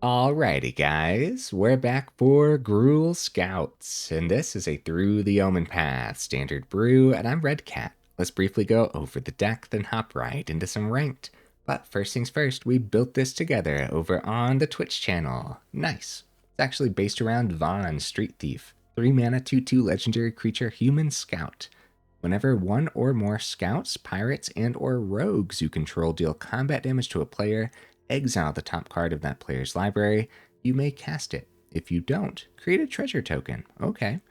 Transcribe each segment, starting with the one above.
Alrighty, guys, we're back for Gruul Scouts, and this is a Through the Omenpaths standard brew, and I'm Red Cat. Let's briefly go over the deck, then hop right into some ranked. But first things first, we built this together over on the Twitch channel. Nice. It's actually based around Vaan, Street Thief, 3 mana 2/2 legendary creature human scout. Whenever one or more scouts, pirates, and or rogues you control deal combat damage to a player, exile the top card of that player's library, you may cast it. If you don't, create a treasure token. Okay.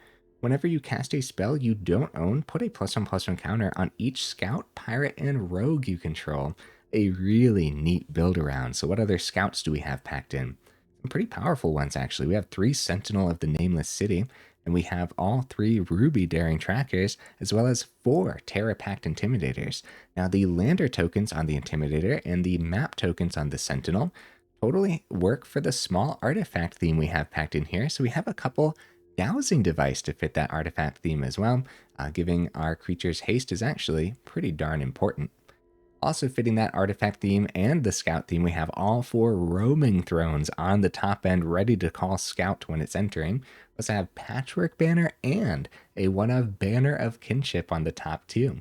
Whenever you cast a spell you don't own, put a +1/+1 counter on each scout, pirate, and rogue you control. A really neat build around. So what other scouts do we have packed in? Some pretty powerful ones, actually. We have 3 Sentinel of the Nameless City, and we have all 3 Ruby Daring Trackers, as well as 4 Terrapact Intimidators. Now, the lander tokens on the Intimidator and the map tokens on the Sentinel totally work for the small artifact theme we have packed in here, so we have a couple Dowsing Device to fit that artifact theme as well. Giving our creatures haste is actually pretty darn important. Also fitting that artifact theme and the scout theme, we have all 4 roaming thrones on the top end ready to call scout when it's entering. We also have Patchwork Banner and a one-of Banner of Kinship on the top too.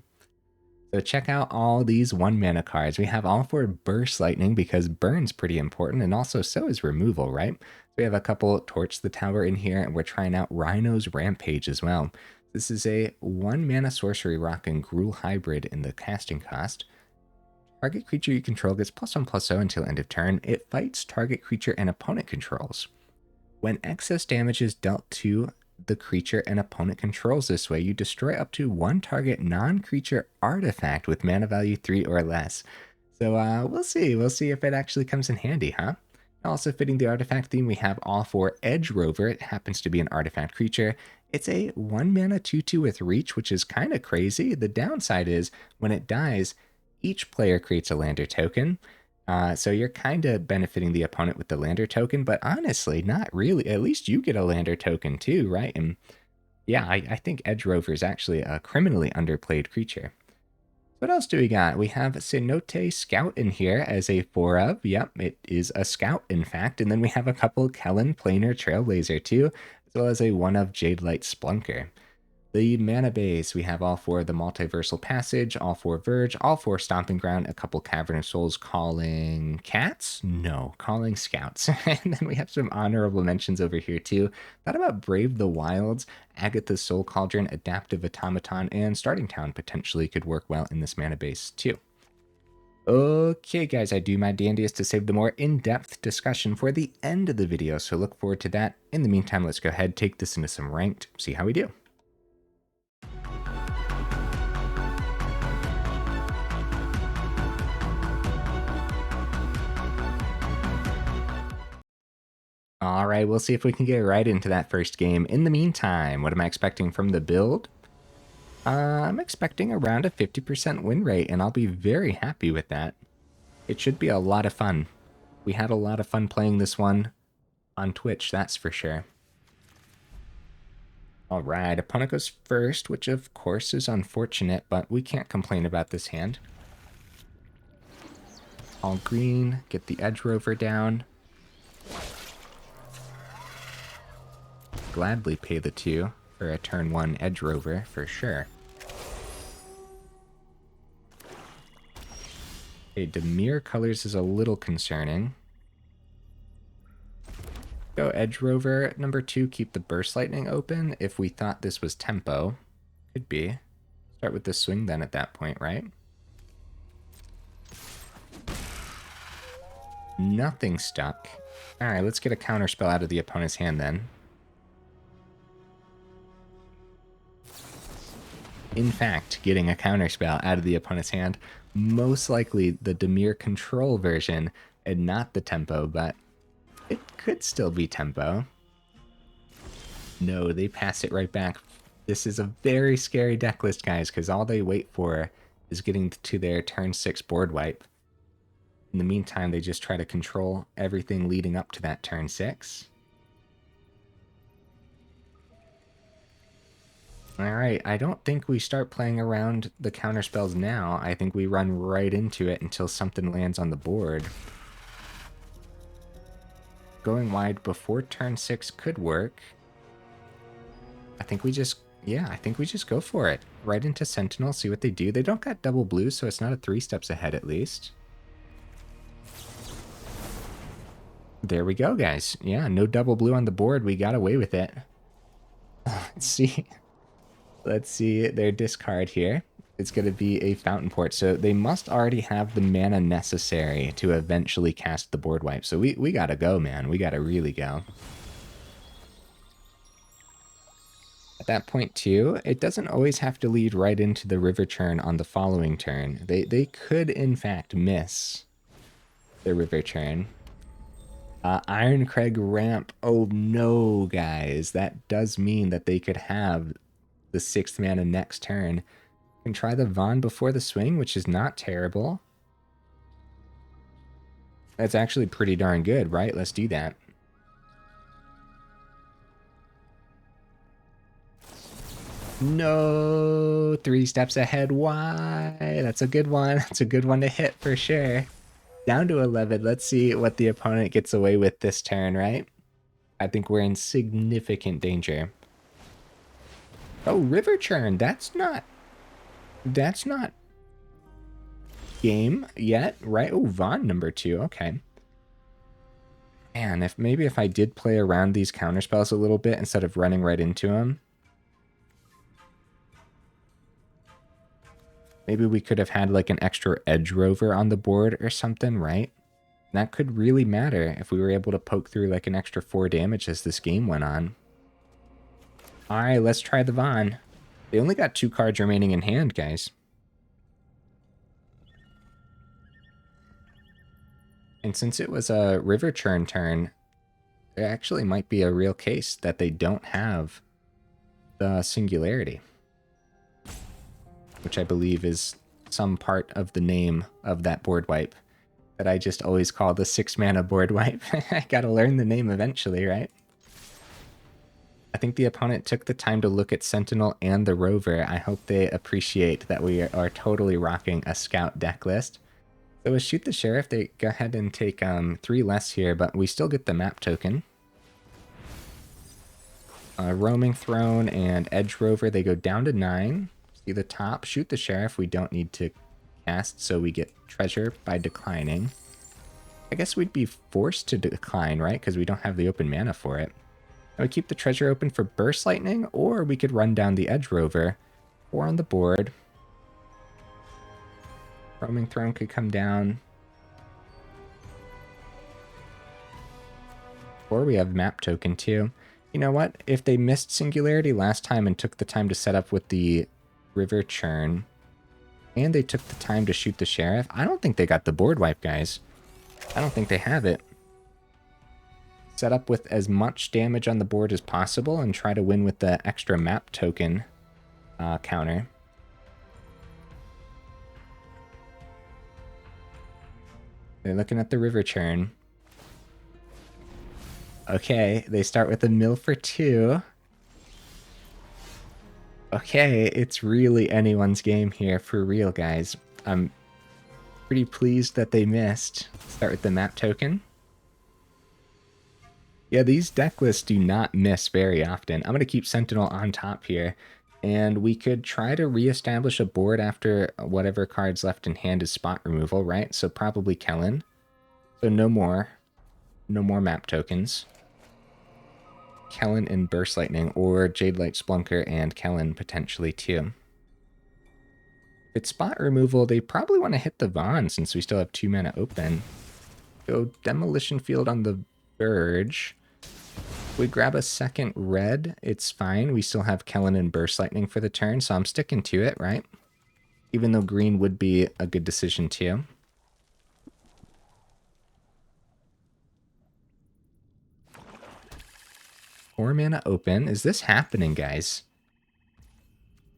So check out all these 1-mana cards. We have all 4 Burst Lightning because burn's pretty important, and also so is removal, right? So we have a couple Torch the Tower in here, and we're trying out Rhino's Rampage as well. This is a 1-mana sorcery rock and Gruul hybrid in the casting cost. Target creature you control gets +1/+0 until end of turn. It fights target creature and opponent controls. When excess damage is dealt to the creature an opponent controls this way, you destroy up to 1 target non-creature artifact with mana value 3 or less. So we'll see. We'll see if it actually comes in handy, huh? Also fitting the artifact theme, we have all 4 Edge Rover. It happens to be an artifact creature. It's a 1-mana 2/2 with reach, which is kind of crazy. The downside is when it dies, each player creates a lander token. So you're kind of benefiting the opponent with the lander token, but honestly, not really. At least you get a lander token too, right? And yeah, I think Edge Rover is actually a criminally underplayed creature. What else do we got? We have Cenote Scout in here as a 4 of. Yep, it is a scout, in fact. And then we have a couple Kellan Planar Trailblazer too, as well as a 1 of Jadelight Spelunker. The mana base, we have all 4 of the Multiversal Passage, all 4 Verge, all 4 Stomping Ground, a couple Cavern of Souls calling cats? No, calling scouts. And then we have some honorable mentions over here too. Thought about Brave the Wilds, Agatha's Soul Cauldron, Adaptive Automaton, and Starting Town potentially could work well in this mana base too. Okay, guys, I do my dandiest to save the more in-depth discussion for the end of the video, so look forward to that. In the meantime, let's go ahead, take this into some ranked, see how we do. All right, we'll see if we can get right into that first game. In the meantime, what am I expecting from the build? I'm expecting around a 50% win rate, and I'll be very happy with that. It should be a lot of fun. We had a lot of fun playing this one on Twitch, that's for sure. All right, opponent goes first, which of course is unfortunate, but we can't complain about this hand. All green, get the Edge Rover down. Gladly pay the 2 for a turn 1 Edge Rover for sure. Okay, Dimir colors is a little concerning. Go Edge Rover. Number 2, keep the Burst Lightning open if we thought this was tempo. Could be. Start with the swing then at that point, right? Nothing stuck. Alright, let's get a counterspell out of the opponent's hand then. In fact, getting a counterspell out of the opponent's hand, most likely the Dimir control version and not the tempo, but it could still be tempo. No, they pass it right back. This is a very scary deck list, guys, because all they wait for is getting to their turn 6 board wipe. In the meantime, they just try to control everything leading up to that turn 6. Alright, I don't think we start playing around the counterspells now. I think we run right into it until something lands on the board. going wide before turn 6 could work. I think we just go for it. Right into Sentinel, see what they do. They don't got double blue, so it's not a 3 steps ahead at least. There we go, guys. Yeah, no double blue on the board. We got away with it. Let's see. Let's see their discard here. It's going to be a Fountain Port, so they must already have the mana necessary to eventually cast the board wipe. So we got to go, man. We got to really go. At that point, too, it doesn't always have to lead right into the River Churn on the following turn. They could, in fact, miss the River Churn. Ironcrag Ramp. Oh, no, guys. That does mean that they could have the 6th mana next turn. Can try the Vaan before the swing, which is not terrible. That's actually pretty darn good, right? Let's do that. No, 3 steps ahead. Why? That's a good one. That's a good one to hit for sure. Down to 11. Let's see what the opponent gets away with this turn, right? I think we're in significant danger. Oh, River Churn. That's not game yet, right? Oh, Vaan number 2. Okay. Man, maybe if I did play around these counterspells a little bit instead of running right into them. Maybe we could have had like an extra Edge Rover on the board or something, right? That could really matter if we were able to poke through like an extra 4 damage as this game went on. Alright, let's try the Vaan. They only got 2 cards remaining in hand, guys. And since it was a River Churn turn, there actually might be a real case that they don't have the Singularity, which I believe is some part of the name of that board wipe that I just always call the 6 mana board wipe. I gotta learn the name eventually, right? I think the opponent took the time to look at Sentinel and the Rover. I hope they appreciate that we are totally rocking a Scout deck list. So with Shoot the Sheriff, they go ahead and take 3 less here, but we still get the map token. Roaming Throne and Edge Rover, they go down to 9. See the top. Shoot the Sheriff, we don't need to cast, so we get Treasure by declining. I guess we'd be forced to decline, right? Because we don't have the open mana for it. I would keep the Treasure open for Burst Lightning, or we could run down the Edge Rover. 4 on the board. Roaming Throne could come down. Or we have Map Token too. You know what? If they missed Singularity last time and took the time to set up with the River Churn, and they took the time to shoot the Sheriff, I don't think they got the board wipe, guys. I don't think they have it. Set up with as much damage on the board as possible and try to win with the extra map token counter. They're looking at the River Churn. Okay, they start with a mill for 2. Okay, it's really anyone's game here for real, guys. I'm pretty pleased that they missed. Start with the map token. Yeah, these deck lists do not miss very often. I'm going to keep Sentinel on top here. And we could try to reestablish a board after whatever card's left in hand is spot removal, right? So probably Kellan. So no more map tokens. Kellan and Burst Lightning, or Jadelight Spelunker and Kellan potentially too. If it's spot removal, they probably want to hit the Vaan since we still have 2 mana open. Go Demolition Field on the Verge. We grab a second red, it's fine. We still have Kellan and Burst Lightning for the turn, so I'm sticking to it, right? Even though green would be a good decision too. Four mana open. Is this happening, guys?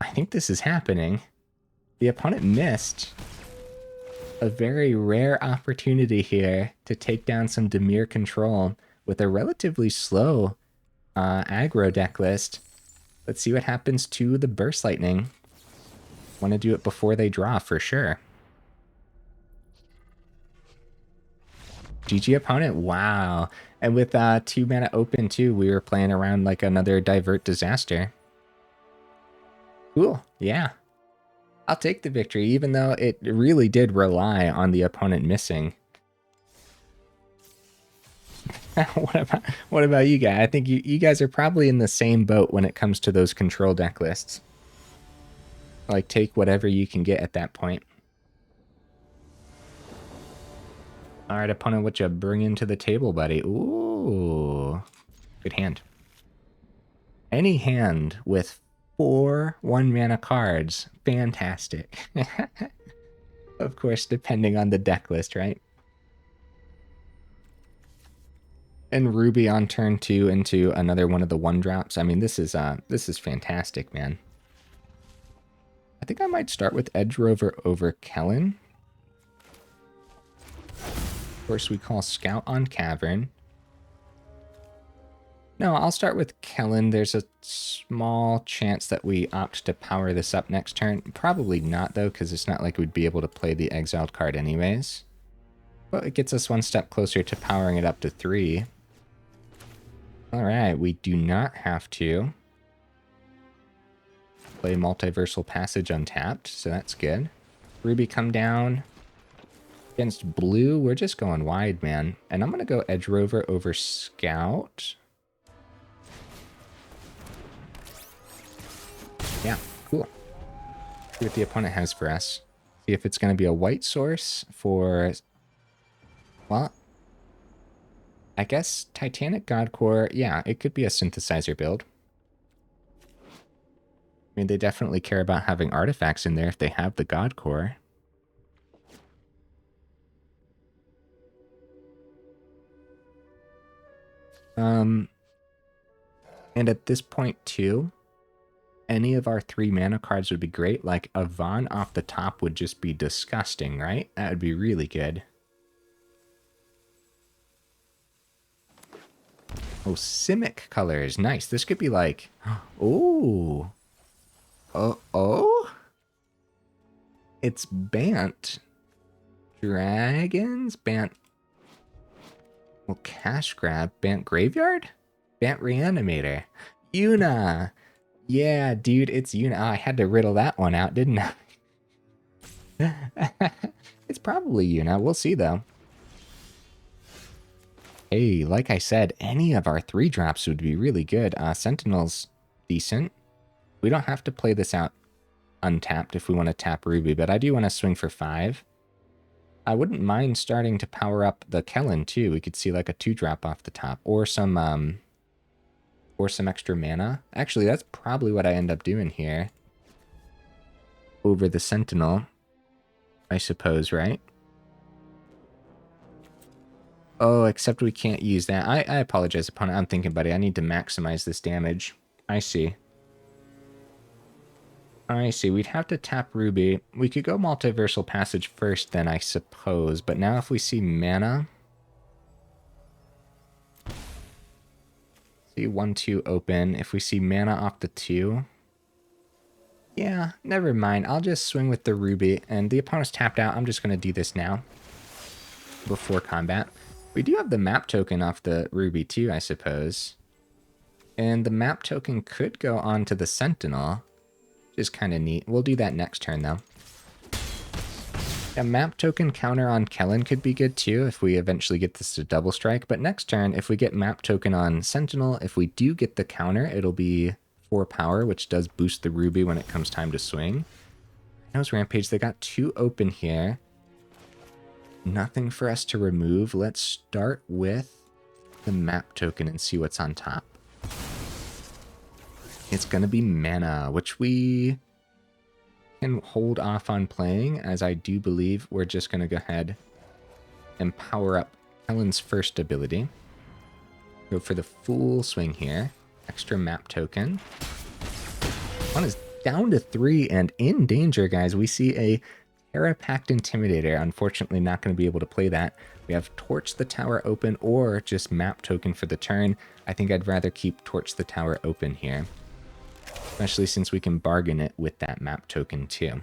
I think this is happening. The opponent missed a very rare opportunity here to take down some Dimir control with a relatively slow aggro deck list. Let's see what happens to the Burst Lightning. Want to do it before they draw for sure. GG opponent. Wow. And with 2 mana open too, we were playing around like another Divert Disaster. Cool. Yeah. I'll take the victory, even though it really did rely on the opponent missing. What about you guys? I think you guys are probably in the same boat when it comes to those control deck lists. Like, take whatever you can get at that point. All right, opponent, what you bring into the table, buddy? Ooh, good hand. Any hand with 4 1-mana cards, fantastic. Of course, depending on the deck list, right? And Ruby on turn 2 into another one of the 1-drops. I mean, this is fantastic, man. I think I might start with Edge Rover over Kellan. Of course, we call Scout on Cavern. No, I'll start with Kellan. There's a small chance that we opt to power this up next turn. Probably not, though, because it's not like we'd be able to play the exiled card anyways. But it gets us one step closer to powering it up to 3. Alright, we do not have to play Multiversal Passage untapped, so that's good. Ruby come down. Against blue, we're just going wide, man. And I'm going to go Edge Rover over Scout. Yeah, cool. See what the opponent has for us. See if it's going to be a white source for... Well, I guess Titanic Godcore, yeah, it could be a synthesizer build. I mean, they definitely care about having artifacts in there if they have the Godcore. And at this point, too, any of our 3 mana cards would be great. Like, a Vaan off the top would just be disgusting, right? That would be really good. Oh, Simic colors. Nice. This could be like... Oh. Oh? It's Bant. Dragons? Bant... Well, Cash Grab. Bant Graveyard? Bant Reanimator. Yuna. Yeah, dude, it's Yuna. Oh, I had to riddle that one out, didn't I? It's probably Yuna. We'll see, though. Hey, like I said, any of our 3-drops would be really good. Sentinel's decent. We don't have to play this out untapped if we want to tap Ruby, but I do want to swing for 5. I wouldn't mind starting to power up the Kellan, too. We could see like a 2-drop off the top, or some extra mana. Actually, that's probably what I end up doing here. Over the Sentinel, I suppose, right? Oh, except we can't use that. I apologize, opponent. I'm thinking, buddy, I need to maximize this damage. I see. I see. We'd have to tap Ruby. We could go Multiversal Passage first then, I suppose. But now if we see mana... See 1-2 open. If we see mana off the 2... Yeah, never mind. I'll just swing with the Ruby. And the opponent's tapped out. I'm just going to do this now. Before combat. We do have the map token off the Ruby too, I suppose. And the map token could go on to the Sentinel. Which is kind of neat. We'll do that next turn, though. A map token counter on Kellan could be good too if we eventually get this to double strike. But next turn, if we get map token on Sentinel, if we do get the counter, it'll be 4 power, which does boost the Ruby when it comes time to swing. Knows Rampage, they got 2 open here. Nothing for us to remove. Let's start with the map token and see what's on top. It's going to be mana, which we can hold off on playing, as I do believe we're just going to go ahead and power up Kellan's first ability. Go for the full swing here. Extra map token. One is down to 3 and in danger, guys. We see a Terrapact Intimidator. Unfortunately, not going to be able to play that. We have Torch the Tower open or just map token for the turn. I think I'd rather keep Torch the Tower open here. Especially since we can bargain it with that map token too.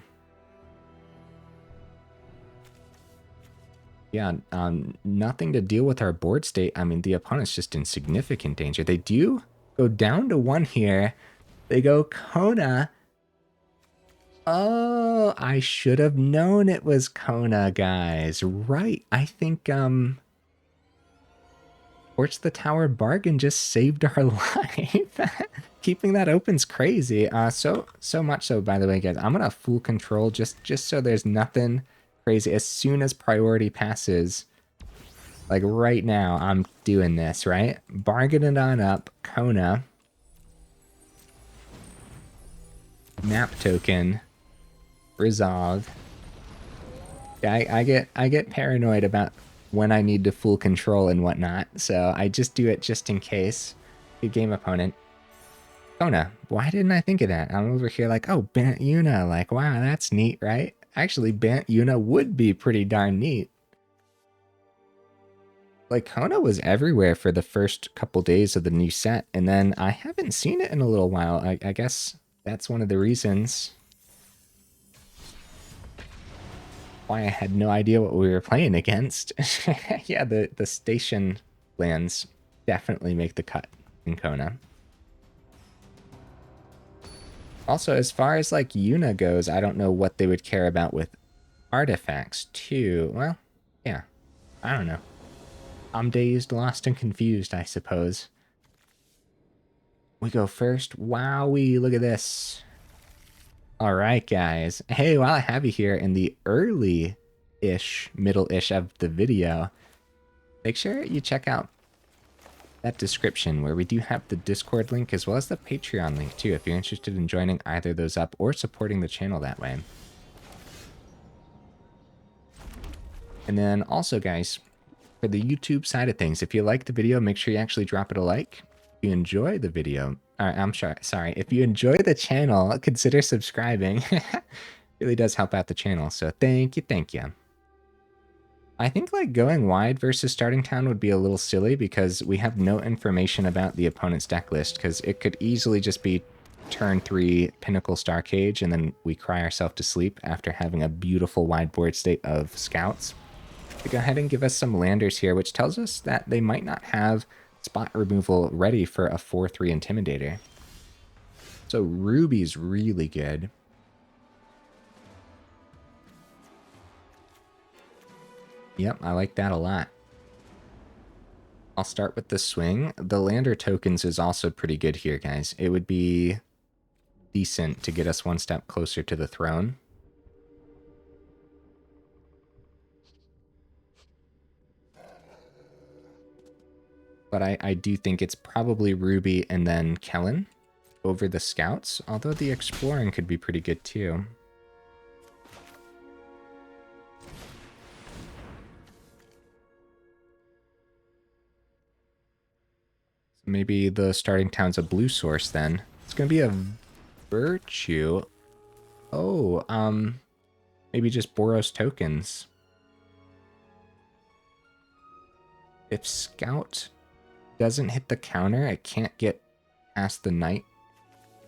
Yeah, nothing to deal with our board state. I mean, the opponent's just in significant danger. They do go down to 1 here. They go Kona. Oh, I should have known it was Kona, guys. Right. I think Torch the Tower bargain just saved our life. Keeping that open's crazy. So much so, by the way, guys, I'm gonna full control just so there's nothing crazy. As soon as priority passes, like right now, I'm doing this, right? Bargaining on up, Kona. Map token. Resolve. Yeah, I get paranoid about when I need to full control and whatnot, so I just do it just in case. Good game, opponent. Kona, why didn't I think of that? I'm over here like, oh, Bant Yuna, like, wow, that's neat, right? Actually, Bant Yuna would be pretty darn neat. Like, Kona was everywhere for the first couple days of the new set, and then I haven't seen it in a little while. I guess that's one of the reasons why I had no idea what we were playing against. Yeah, the station lands definitely make the cut in Kona. Also, as far as like Yuna goes, I don't know what they would care about with artifacts too. Well, yeah, I don't know. I'm dazed, lost, and confused, I suppose. We go first. Wowee, look at this. All right, guys. Hey, while I have you here in the early-ish, middle-ish of the video, make sure you check out that description where we do have the Discord link as well as the Patreon link too, if you're interested in joining either of those up or supporting the channel that way. And then also, guys, for the YouTube side of things, if you like the video, make sure you actually drop it a like. If you enjoy the video, sorry, if you enjoy the channel, consider subscribing. Really does help out the channel, so thank you. I think like going wide versus starting town would be a little silly because we have no information about the opponent's deck list, because it could easily just be turn 3 Pinnacle Star Cage and then we cry ourselves to sleep after having a beautiful wide board state of scouts. To go ahead and give us some landers here, which tells us that they might not have spot removal ready for a 4-3 Intimidator. So Ruby's really good. Yep, I like that a lot. I'll start with the swing. The lander tokens is also pretty good here, guys. It would be decent to get us one step closer to the throne. But I do think it's probably Ruby and then Kellan over the scouts, although the exploring could be pretty good too. Maybe the starting town's a blue source then. It's going to be a virtue. Oh, maybe just Boros tokens. If Scout doesn't hit the counter, it can't get past the knight.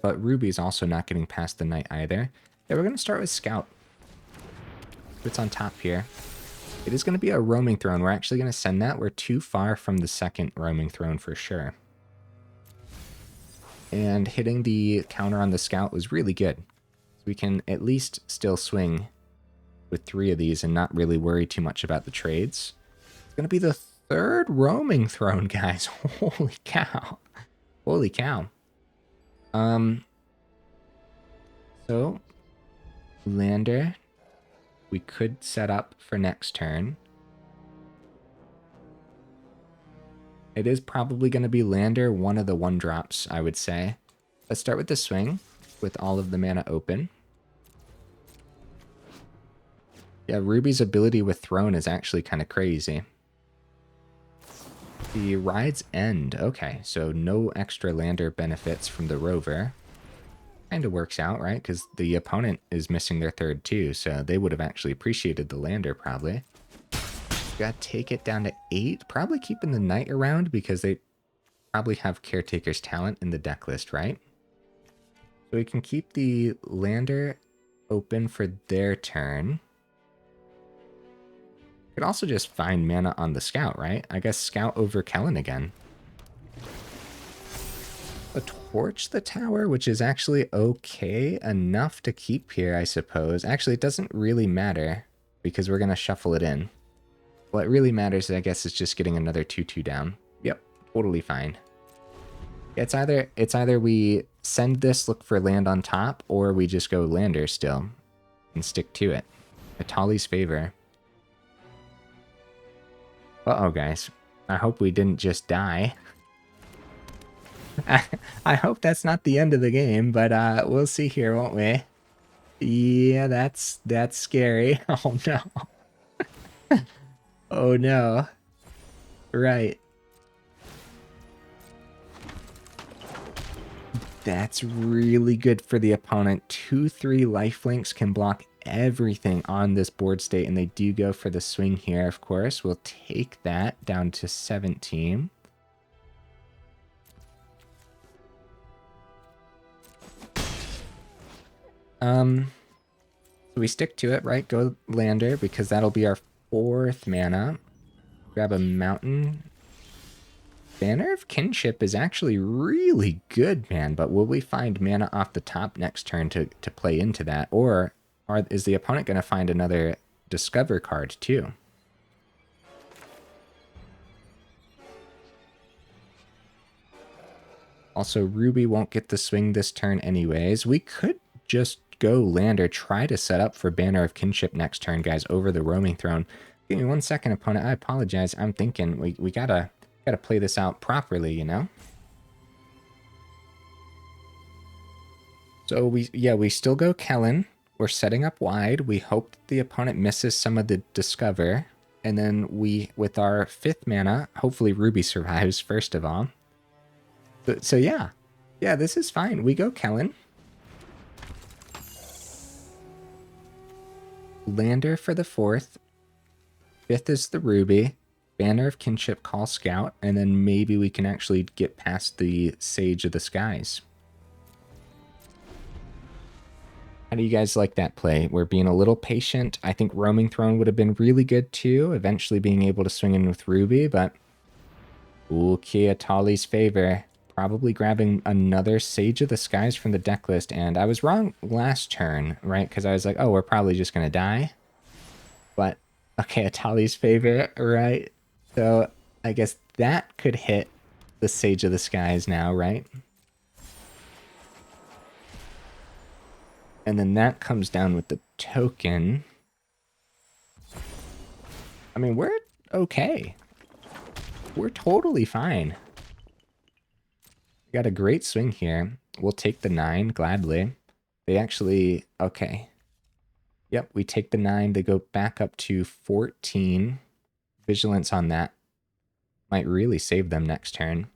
But Ruby's also not getting past the knight either. Yeah, we're going to start with Scout. It's on top here. It is going to be a roaming throne. We're actually going to send that. We're too far from the second roaming throne for sure. And hitting the counter on the Scout was really good. So we can at least still swing with 3 of these and not really worry too much about the trades. It's going to be the 3rd roaming throne, guys. Holy cow. Holy cow. So, lander, we could set up for next turn. It is probably going to be lander, one of the 1-drops, I would say. Let's start with the swing, with all of the mana open. Yeah, Ruby's ability with Throne is actually kind of crazy. The ride's end. Okay, so no extra lander benefits from the Rover. Kind of works out, right? Because the opponent is missing their 3rd too, so they would have actually appreciated the lander probably. Gotta take it down to 8. Probably keeping the knight around because they probably have Caretaker's Talent in the deck list, right? So we can keep the lander open for their turn. Could also just find mana on the Scout, right? I guess Scout over Kellan again. A torch the tower, which is actually okay enough to keep here, I suppose. Actually, it doesn't really matter because we're going to shuffle it in. What really matters, I guess, is just getting another 2/2 down. Yep, totally fine. It's either we send this, look for land on top, or we just go lander still and stick to it. Atali's favor. Uh-oh, guys. I hope we didn't just die. I hope that's not the end of the game, but we'll see here, won't we? Yeah, that's scary. Oh no. Oh no. Right. That's really good for the opponent. 2/3 lifelinks can block everything on this board state, and they do go for the swing here, of course. We'll take that down to 17. So we stick to it, right? Go lander, because that'll be our 4th mana. Grab a mountain. Banner of Kinship is actually really good, man, but will we find mana off the top next turn to play into that? Or is the opponent going to find another Discover card, too? Also, Ruby won't get the swing this turn anyways. We could just go land or try to set up for Banner of Kinship next turn, guys, over the Roaming Throne. Give me 1 second, opponent. I apologize. I'm thinking we gotta play this out properly, you know? So we still go Kellan. We're setting up wide. We hope that the opponent misses some of the Discover. And then we, with our 5th mana, hopefully Ruby survives first of all. So yeah. Yeah, this is fine. We go Kellan. Lander for the 4th. 5th is the Ruby. Banner of Kinship, call Scout, and then maybe we can actually get past the Sage of the Skies. How do you guys like that play? We're being a little patient. I think Roaming Throne would have been really good too, eventually being able to swing in with Ruby, but okay, Atali's favor. Probably grabbing another Sage of the Skies from the deck list, and I was wrong last turn, right? Because I was like, oh, we're probably just going to die. But, okay, Atali's favor, right? So, I guess that could hit the Sage of the Skies now, right? And then that comes down with the token. I mean, we're okay. We're totally fine. We got a great swing here. We'll take the 9 gladly. They actually, okay. Yep, we take the 9. They go back up to 14. Vigilance on that might really save them next turn.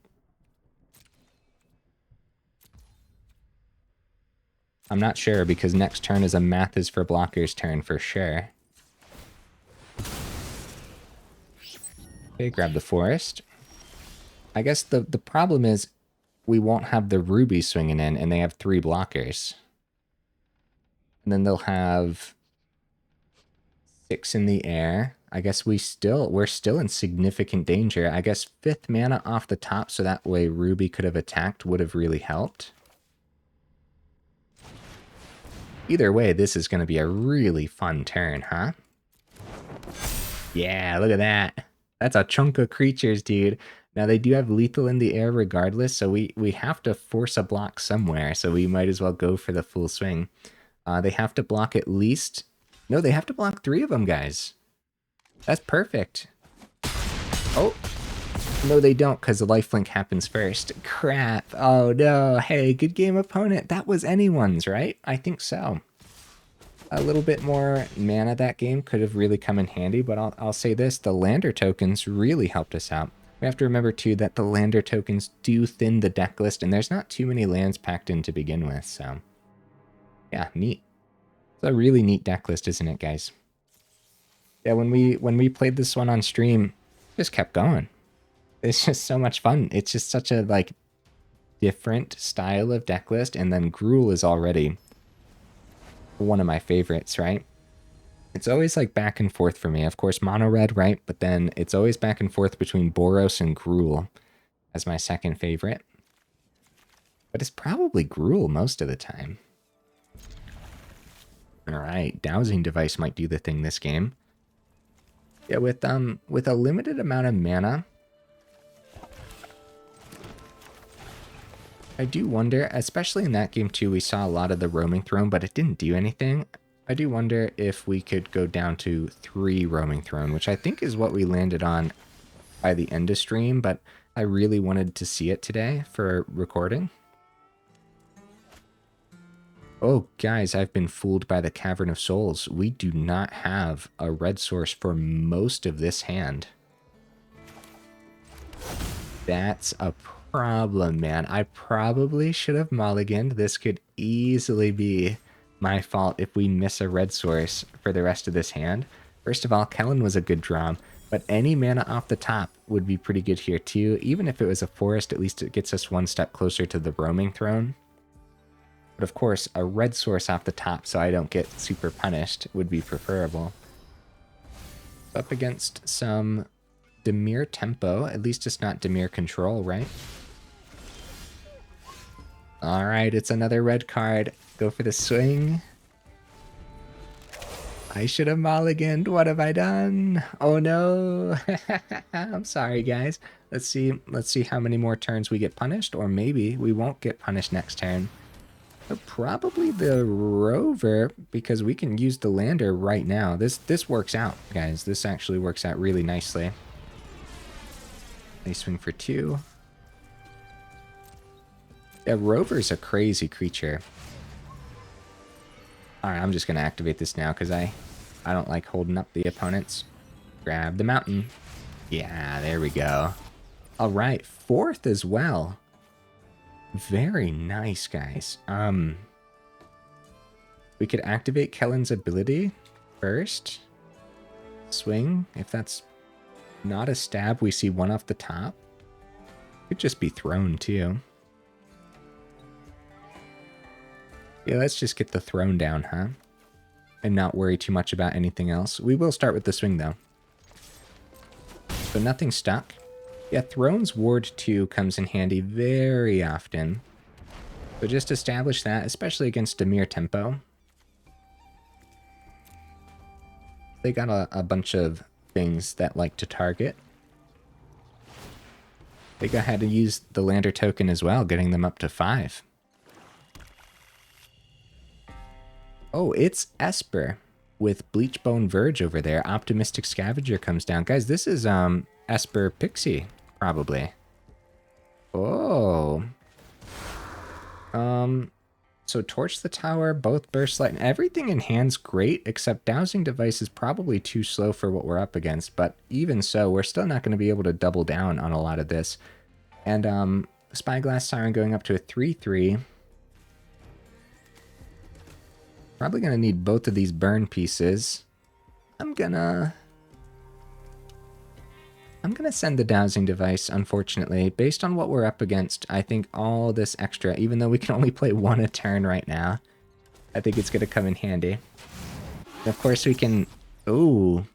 I'm not sure because next turn is a Math is for Blockers turn for sure. Okay, grab the Forest. I guess the problem is we won't have the Ruby swinging in, and they have 3 blockers. And then they'll have 6 in the air. I guess we're still in significant danger. I guess 5th mana off the top, so that way Ruby could have attacked would have really helped. Either way, this is going to be a really fun turn, huh? Yeah, look at that. That's a chunk of creatures, dude. Now, they do have lethal in the air regardless, so we have to force a block somewhere, so we might as well go for the full swing. They have to block at least... No, they have to block 3 of them, guys. That's perfect. Oh. No, they don't, because the lifelink happens first. Crap. Oh, no. Hey, good game, opponent. That was anyone's, right? I think so. A little bit more mana that game could have really come in handy, but I'll say this. The lander tokens really helped us out. We have to remember, too, that the lander tokens do thin the deck list, and there's not too many lands packed in to begin with, so... Yeah, neat. It's a really neat deck list, isn't it, guys? Yeah, when we played this one on stream, just kept going. It's just so much fun. It's just such a, like, different style of deck list, and then Gruul is already one of my favorites, right? It's always like back and forth for me. Of course, mono red, right? But then it's always back and forth between Boros and Gruul as my second favorite. But it's probably Gruul most of the time. All right, Dowsing Device might do the thing this game. Yeah, with a limited amount of mana, I do wonder, especially in that game too, we saw a lot of the Roaming Throne, but it didn't do anything. I do wonder if we could go down to 3 Roaming Throne, which I think is what we landed on by the end of stream, but I really wanted to see it today for recording. Oh, guys, I've been fooled by the Cavern of Souls. We do not have a red source for most of this hand. That's a problem, man. I probably should have mulliganed. This could easily be my fault if we miss a red source for the rest of this hand. First of all, Kellan was a good draw, but any mana off the top would be pretty good here too. Even if it was a forest, at least it gets us one step closer to the Roaming Throne. But of course, a red source off the top so I don't get super punished would be preferable. Up against some Dimir tempo. At least it's not Dimir control, right? Alright, it's another red card. Go for the swing. I should have mulliganed. What have I done? Oh no. I'm sorry, guys. Let's see how many more turns we get punished, or maybe we won't get punished next turn. But probably the rover, because we can use the lander right now. This works out, guys. This actually works out really nicely. They swing for 2. Yeah, rover's a crazy creature. Alright, I'm just going to activate this now because I don't like holding up the opponents. Grab the mountain. Yeah, there we go. Alright, 4th as well. Very nice, guys. We could activate Kellan's ability first. Swing. If that's not a stab, we see 1 off the top. Could just be thrown, too. Yeah, let's just get the throne down, huh? And not worry too much about anything else. We will start with the swing, though. So nothing stuck. Yeah, Throne's Ward 2 comes in handy very often. So just establish that, especially against Dimir tempo. They got a bunch of things that like to target. They got had to use the lander token as well, getting them up to 5. Oh, it's Esper with Bleachbone Verge over there. Optimistic Scavenger comes down. Guys, this is Esper Pixie, probably. Oh. So Torch the Tower, both Burst Light, and everything in hand's great, except Dowsing Device is probably too slow for what we're up against. But even so, we're still not going to be able to double down on a lot of this. And Spyglass Siren going up to a 3/3. Probably going to need both of these burn pieces. I'm gonna send the Dowsing Device, unfortunately. Based on what we're up against, I think all this extra, even though we can only play 1 a turn right now, I think it's going to come in handy. And of course, we can... Ooh,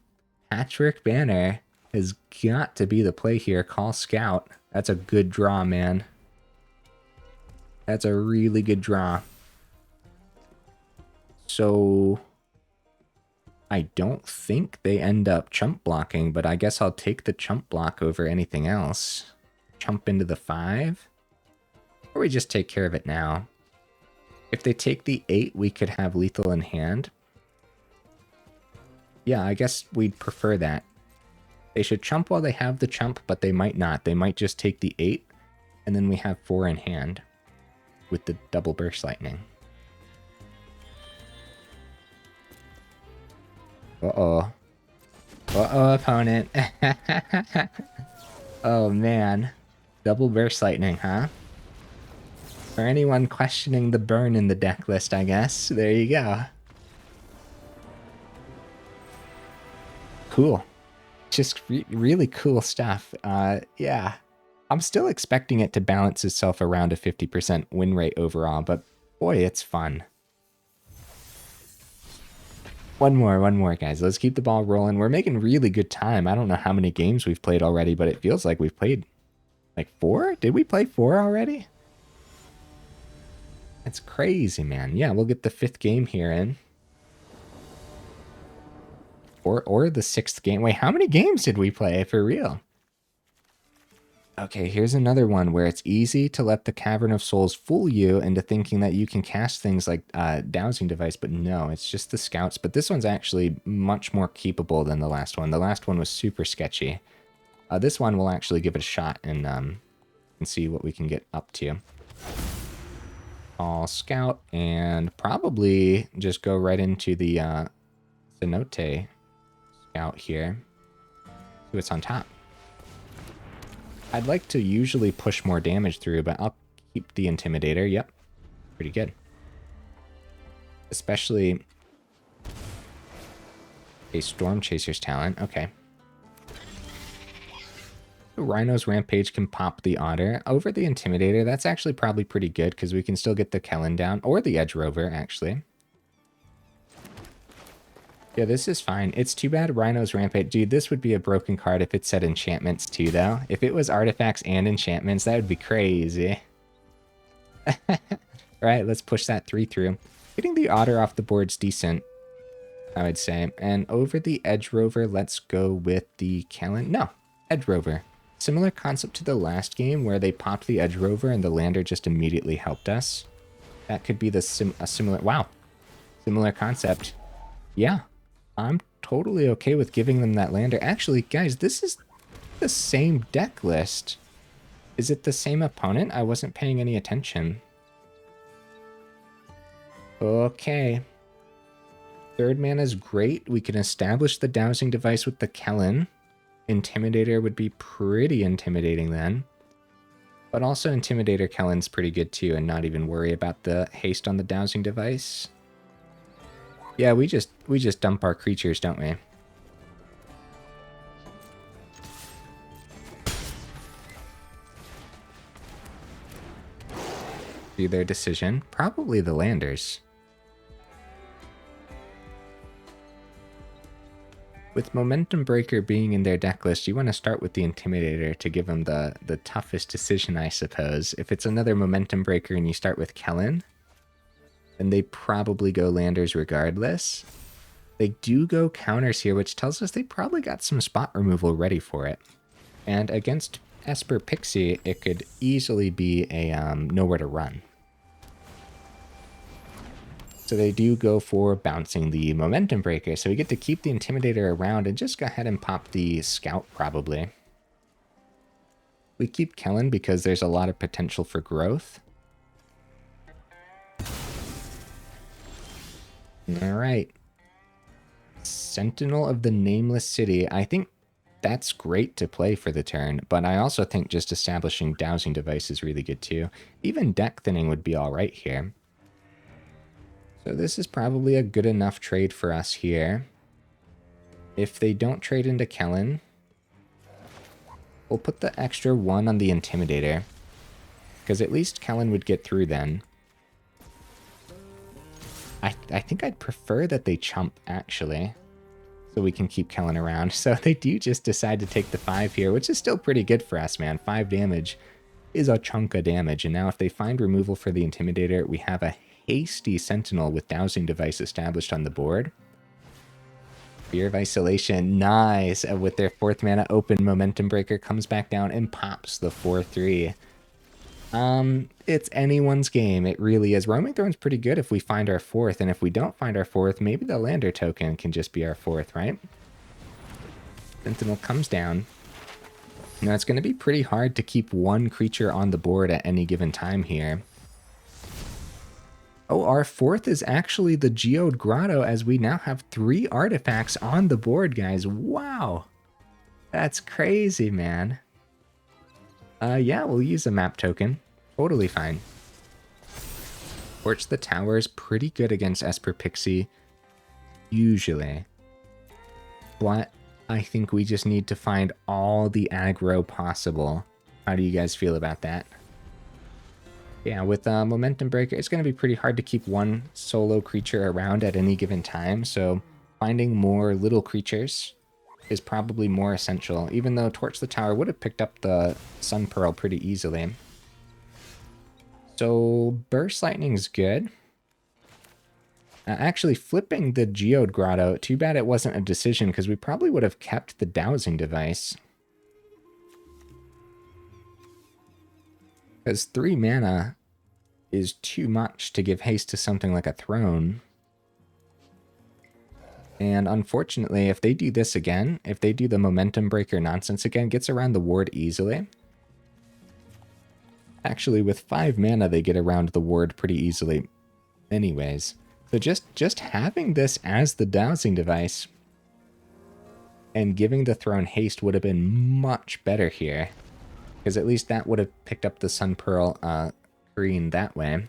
Patchwork Banner has got to be the play here. Call Scout. That's a good draw, man. That's a really good draw. So... I don't think they end up chump blocking, but I guess I'll take the chump block over anything else. Chump into the 5? Or we just take care of it now. If they take the 8, we could have lethal in hand. Yeah, I guess we'd prefer that. They should chump while they have the chump, but they might not. They might just take the 8, and then we have 4 in hand with the double burst lightning. Uh-oh. Uh-oh, opponent. Oh, man. Double burst lightning, huh? For anyone questioning the burn in the deck list, I guess. There you go. Cool. Just really cool stuff. Yeah. I'm still expecting it to balance itself around a 50% win rate overall, but boy, it's fun. One more, guys. Let's keep the ball rolling. We're making really good time. I don't know how many games we've played already, but it feels like we've played like 4? Did we play 4 already? That's crazy, man. Yeah, we'll get the 5th game here in. Or the 6th game. Wait, how many games did we play for real? Okay, here's another one where it's easy to let the Cavern of Souls fool you into thinking that you can cast things like Dowsing Device, but no, it's just the Scouts. But this one's actually much more keepable than the last one. The last one was super sketchy. This one we'll actually give it a shot and see what we can get up to. All Scout, and probably just go right into the Cenote Scout here. See what's on top. I'd like to usually push more damage through, but I'll keep the Intimidator. Yep, pretty good. Especially a Storm Chaser's talent. Okay. Rhino's Rampage can pop the Otter over the Intimidator. That's actually probably pretty good because we can still get the Kellan down, or the Edge Rover, actually. Yeah, this is fine. It's too bad Rhino's Rampage... Dude, this would be a broken card if it said enchantments too, though. If it was artifacts and enchantments, that would be crazy. Alright, let's push that 3 through. Getting the Otter off the board's decent, I would say. And over the Edge Rover, let's go with the Kellan. No, Edge Rover. Similar concept to the last game where they popped the Edge Rover and the lander just immediately helped us. That could be the similar... Wow. Similar concept. Yeah. I'm totally okay with giving them that lander. Actually, guys, this is the same deck list. Is it the same opponent? I wasn't paying any attention. Okay. Third mana is great. We can establish the Dowsing Device with the Kellan. Intimidator would be pretty intimidating then. But also Intimidator Kellan's pretty good too, and not even worry about the haste on the Dowsing Device. Yeah, we just dump our creatures, don't we? Do their decision. Probably the landers. With Momentum Breaker being in their deck list, you want to start with the Intimidator to give them the toughest decision, I suppose. If it's another Momentum Breaker and you start with Kellan, then they probably go landers regardless. They do go counters here, which tells us they probably got some spot removal ready for it. And against Esper Pixie, it could easily be a nowhere to run. So they do go for bouncing the Momentum Breaker. So we get to keep the Intimidator around and just go ahead and pop the Scout, probably. We keep Kellan because there's a lot of potential for growth. Alright. Sentinel of the Nameless City. I think that's great to play for the turn, but I also think just establishing Dowsing Device is really good too. Even deck thinning would be alright here. So this is probably a good enough trade for us here. If they don't trade into Kellan, we'll put the extra 1 on the Intimidator, because at least Kellan would get through then. I think I'd prefer that they chump, actually, so we can keep Kellan around. So they do just decide to take the 5 here, which is still pretty good for us, man. 5 damage is a chunk of damage. And now if they find removal for the Intimidator, we have a hasty Sentinel with Dowsing Device established on the board. Fear of Isolation, nice. With their 4th mana open, Momentum Breaker comes back down and pops the 4/3. It's anyone's game. It really is. Roaming Throne's pretty good if we find our 4th, and if we don't find our 4th, maybe the Lander token can just be our 4th, right? Sentinel comes down. Now it's going to be pretty hard to keep one creature on the board at any given time here. Oh, our 4th is actually the Geode Grotto, as we now have 3 artifacts on the board, guys. Wow. That's crazy, man. Yeah, we'll use a map token. Totally fine. Torch the Tower is pretty good against Esper Pixie, usually. But I think we just need to find all the aggro possible. How do you guys feel about that? Yeah, with Momentum Breaker, it's going to be pretty hard to keep one solo creature around at any given time, so finding more little creatures is probably more essential, even though Torch the Tower would have picked up the Sun Pearl pretty easily. So Burst Lightning's good. Actually, flipping the Geode Grotto, too bad it wasn't a decision, because we probably would have kept the Dowsing Device. Because 3 mana is too much to give haste to something like a Throne. And unfortunately, if they do this again, if they do the Momentum Breaker nonsense again, gets around the ward easily. Actually, with 5 mana, they get around the ward pretty easily anyways. So just having this as the Dowsing Device and giving the Throne haste would have been much better here. Because at least that would have picked up the Sun Pearl green that way.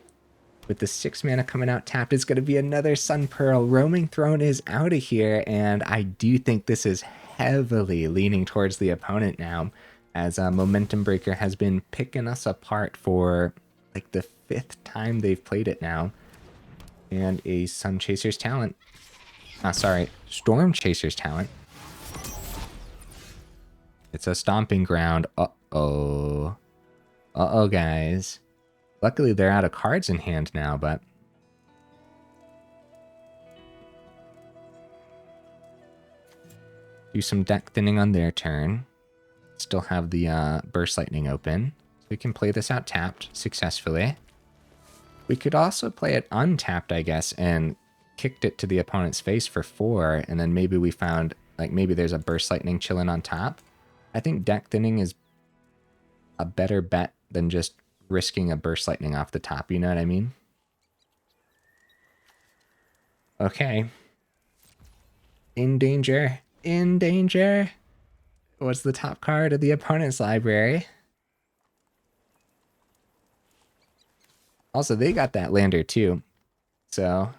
With the 6 mana coming out tapped, it's going to be another Sun Pearl. Roaming Throne is out of here, and I do think this is heavily leaning towards the opponent now, as Momentum Breaker has been picking us apart for like the 5th time they've played it now. And a Sun Chaser's Talent. Sorry, Storm Chaser's Talent. It's a Stomping Ground. Uh-oh. Uh-oh, guys. Luckily, they're out of cards in hand now, but... do some deck thinning on their turn. Still have the Burst Lightning open. So we can play this out tapped successfully. We could also play it untapped, I guess, and kicked it to the opponent's face for 4, and then maybe we found, like, maybe there's a Burst Lightning chilling on top. I think deck thinning is a better bet than just risking a Burst Lightning off the top, you know what I mean? Okay. In danger. In danger. What's the top card of the opponent's library? Also, they got that lander too. So,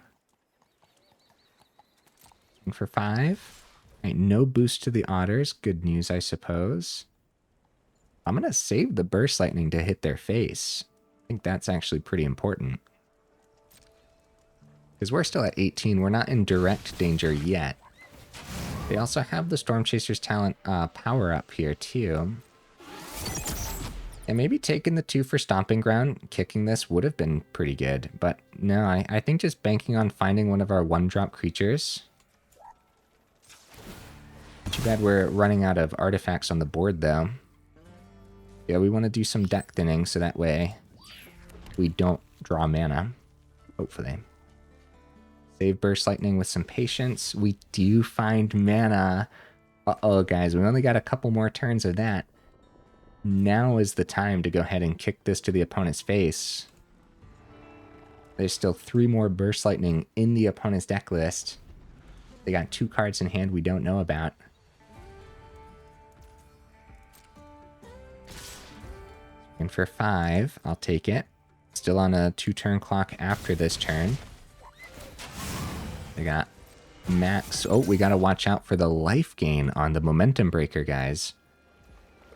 for 5. All right, no boost to the Otters. Good news, I suppose. I'm going to save the Burst Lightning to hit their face. I think that's actually pretty important. Because we're still at 18. We're not in direct danger yet. They also have the Storm Chaser's Talent power up here too. And maybe taking the 2 for Stomping Ground, kicking this would have been pretty good. But no, I think just banking on finding one of our 1-drop creatures. Too bad we're running out of artifacts on the board though. Yeah, we want to do some deck thinning so that way we don't draw mana, hopefully. Save Burst Lightning with some patience. We do find mana. Uh-oh, guys, we only got a couple more turns of that. Now is the time to go ahead and kick this to the opponent's face. There's still 3 more Burst Lightning in the opponent's deck list. They got 2 cards in hand we don't know about. And for 5, I'll take it. Still on a 2-turn clock after this turn. They got max. Oh, we got to watch out for the life gain on the Momentum Breaker, guys.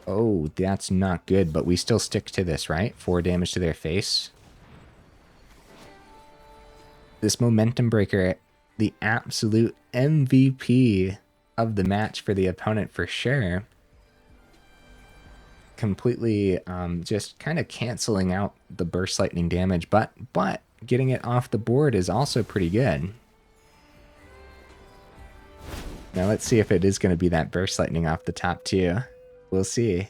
Oh, that's not good, but we still stick to this, right? 4 damage to their face. This Momentum Breaker, the absolute MVP of the match for the opponent for sure. Completely just kind of canceling out the Burst Lightning damage, but getting it off the board is also pretty good. Now let's see if it is going to be that Burst Lightning off the top too. We'll see.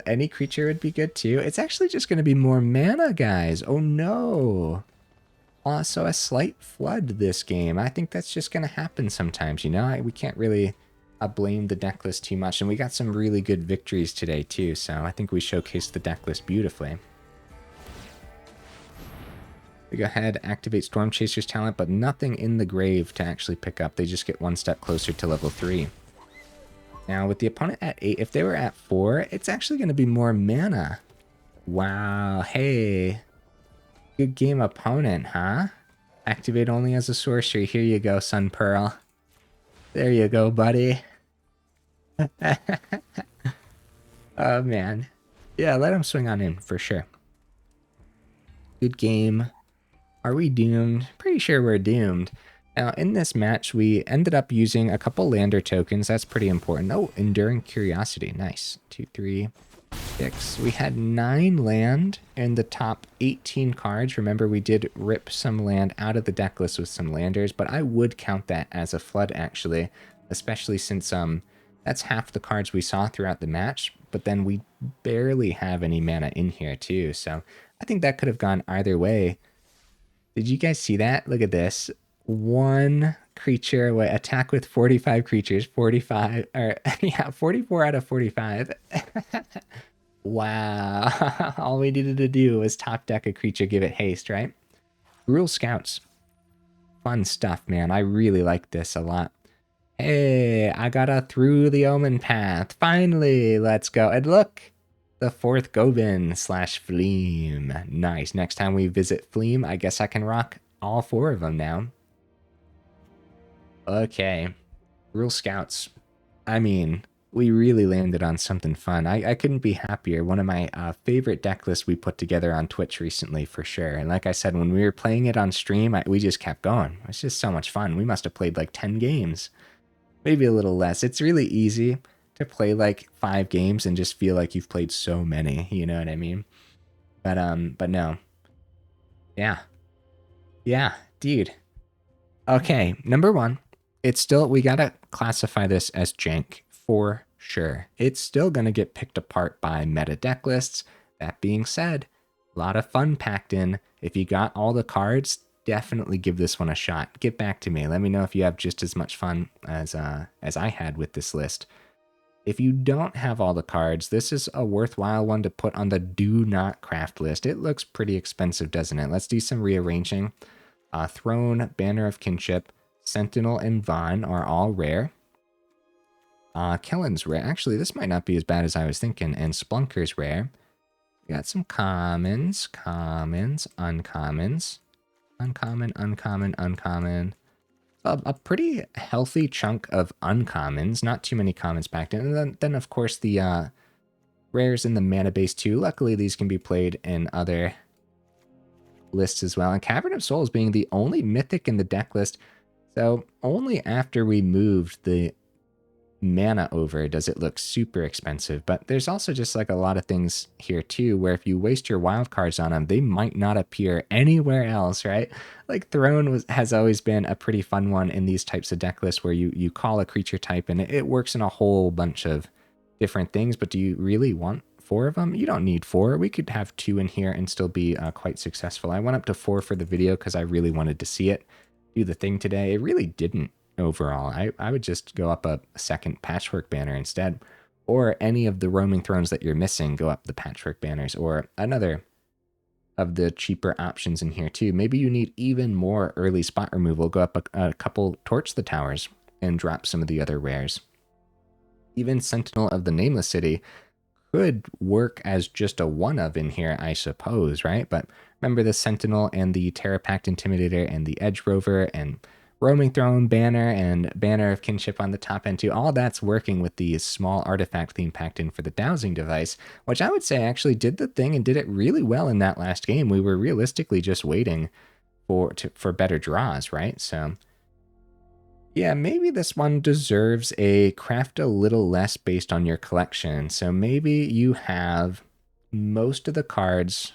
Any creature would be good too. It's actually just going to be more mana, guys. Oh no. Also a slight flood this game. I think that's just going to happen sometimes, you know? We can't really blame the deck list too much. And we got some really good victories today too, so I think we showcased the deck list beautifully. We go ahead, activate Storm Chaser's Talent, but nothing in the grave to actually pick up. They just get 1 step closer to level 3. Now, with the opponent at 8, if they were at 4, it's actually going to be more mana. Wow, hey. Good game, opponent, huh? Activate only as a sorcery. Here you go, Sun Pearl. There you go, buddy. Oh, man. Yeah, let him swing on in, for sure. Good game. Are we doomed? Pretty sure we're doomed. Now, in this match, we ended up using a couple lander tokens. That's pretty important. Oh, Enduring Curiosity. Nice. 2, 3, 6. We had 9 land in the top 18 cards. Remember, we did rip some land out of the deck list with some landers, but I would count that as a flood, actually, especially since that's half the cards we saw throughout the match, but then we barely have any mana in here, too. So I think that could have gone either way. Did you guys see that? Look at this. One creature, attack with 45 creatures, 45, or yeah, 44 out of 45. Wow. All we needed to do was top deck a creature, give it haste, right? Gruul Scouts. Fun stuff, man. I really like this a lot. Hey, I got a Through the Omenpath. Finally, let's go. And look, the 4th Gobin / Fleam. Nice. Next time we visit Fleam, I guess I can rock all 4 of them now. Okay. Gruul Scouts. I mean, we really landed on something fun. I couldn't be happier. One of my favorite deck lists we put together on Twitch recently, for sure. And like I said, when we were playing it on stream, we just kept going. It's just so much fun. We must have played like 10 games. Maybe a little less. It's really easy to play like 5 games and just feel like you've played so many, you know what I mean? But no. Yeah. Yeah, dude. Okay, number 1. It's still, we gotta classify this as jank for sure. It's still gonna get picked apart by meta deck lists. That being said, a lot of fun packed in. If you got all the cards, definitely give this one a shot. Get back to me. Let me know if you have just as much fun as I had with this list. If you don't have all the cards, this is a worthwhile one to put on the do not craft list. It looks pretty expensive, doesn't it? Let's do some rearranging. Throne, Banner of Kinship, Sentinel, and Vaan are all rare. Kellan's rare. Actually, this might not be as bad as I was thinking. And Spelunker's rare. We got some commons, uncommons. Uncommon, uncommon, uncommon. A pretty healthy chunk of uncommons. Not too many commons packed in. And then of course, the rares in the mana base too. Luckily, these can be played in other lists as well. And Cavern of Souls being the only mythic in the deck list. So only after we moved the mana over does it look super expensive. But there's also just like a lot of things here too, where if you waste your wild cards on them, they might not appear anywhere else, right? Like Throne has always been a pretty fun one in these types of deck lists where you call a creature type and it works in a whole bunch of different things. But do you really want 4 of them? You don't need 4. We could have 2 in here and still be quite successful. I went up to 4 for the video because I really wanted to see it do the thing today. It really didn't overall. I would just go up a second Patchwork Banner instead, or any of the roaming thrones that you're missing, go up the Patchwork Banners, or another of the cheaper options in here too. Maybe you need even more early spot removal, go up a couple Torch the Towers and drop some of the other rares. Even Sentinel of the Nameless City could work as just a one of in here, I suppose, right? But remember the Sentinel and the Terrapact Intimidator and the Edge Rover and Roaming Throne Banner and Banner of Kinship on the top end too. All that's working with the small artifact theme packed in for the Dowsing Device, which I would say actually did the thing and did it really well in that last game. We were realistically just waiting for better draws, right? So yeah, maybe this one deserves a craft a little less based on your collection. So maybe you have most of the cards,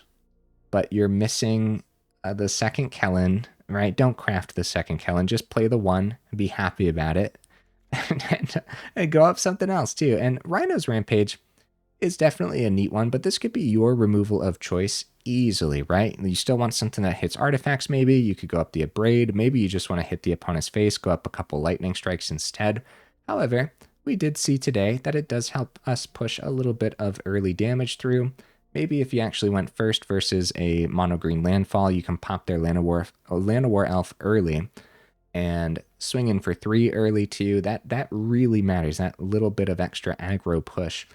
but you're missing the second Kellan, right? Don't craft the second Kellan. Just play the one, be happy about it, and go up something else too. And Rhino's Rampage is definitely a neat one, but this could be your removal of choice easily, right? You still want something that hits artifacts, maybe. You could go up the Abrade. Maybe you just want to hit the opponent's face, go up a couple Lightning Strikes instead. However, we did see today that it does help us push a little bit of early damage through. Maybe if you actually went first versus a mono-green landfall, you can pop their Llanowar Elf early and swing in for 3 early too. That really matters, that little bit of extra aggro push.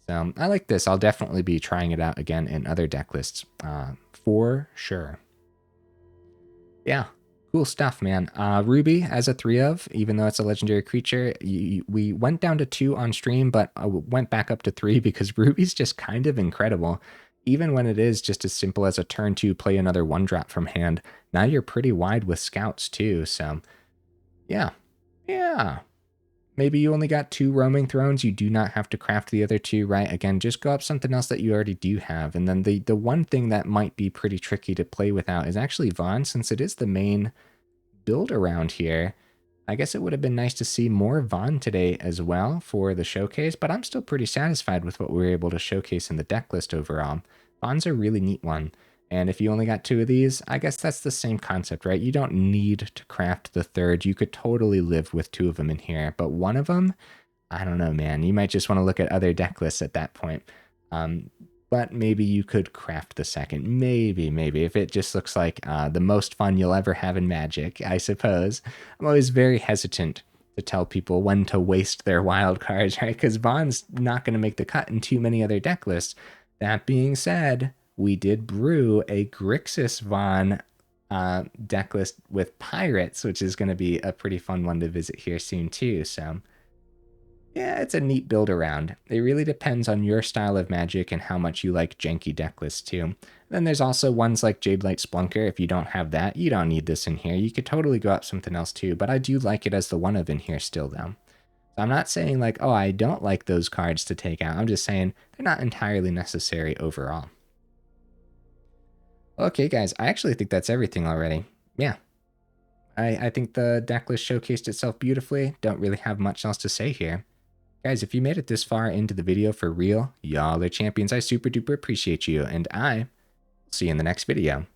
So I like this. I'll definitely be trying it out again in other deck lists for sure. Yeah, cool stuff, man. Ruby as a 3 of, even though it's a legendary creature, we went down to 2 on stream, but I went back up to 3 because Ruby's just kind of incredible. Even when it is just as simple as a turn 2, play another 1-drop from hand, now you're pretty wide with scouts too. So Yeah. Yeah. Maybe you only got 2 roaming thrones. You do not have to craft the other 2, right? Again, just go up something else that you already do have. And then the one thing that might be pretty tricky to play without is actually Vaan, since it is the main build around here. I guess it would have been nice to see more Vaan today as well for the showcase, but I'm still pretty satisfied with what we were able to showcase in the deck list overall. Vaan's a really neat one. And if you only got 2 of these, I guess that's the same concept, right? You don't need to craft the third. You could totally live with 2 of them in here. But one of them, I don't know, man. You might just want to look at other deck lists at that point. But maybe you could craft the second. Maybe. If it just looks like the most fun you'll ever have in Magic, I suppose. I'm always very hesitant to tell people when to waste their wild cards, right? Because Vaan's not going to make the cut in too many other deck lists. That being said, we did brew a Grixis Vaan deck list with Pirates, which is going to be a pretty fun one to visit here soon too. So yeah, it's a neat build around. It really depends on your style of Magic and how much you like janky deck lists too. Then there's also ones like Jadelight Spelunker. If you don't have that, you don't need this in here. You could totally go up something else too, but I do like it as the one of in here still though. So I'm not saying like, oh, I don't like those cards to take out. I'm just saying they're not entirely necessary overall. Okay, guys, I actually think that's everything already. Yeah. I think the deck list showcased itself beautifully. Don't really have much else to say here. Guys, if you made it this far into the video for real, y'all are champions. I super duper appreciate you, and I will see you in the next video.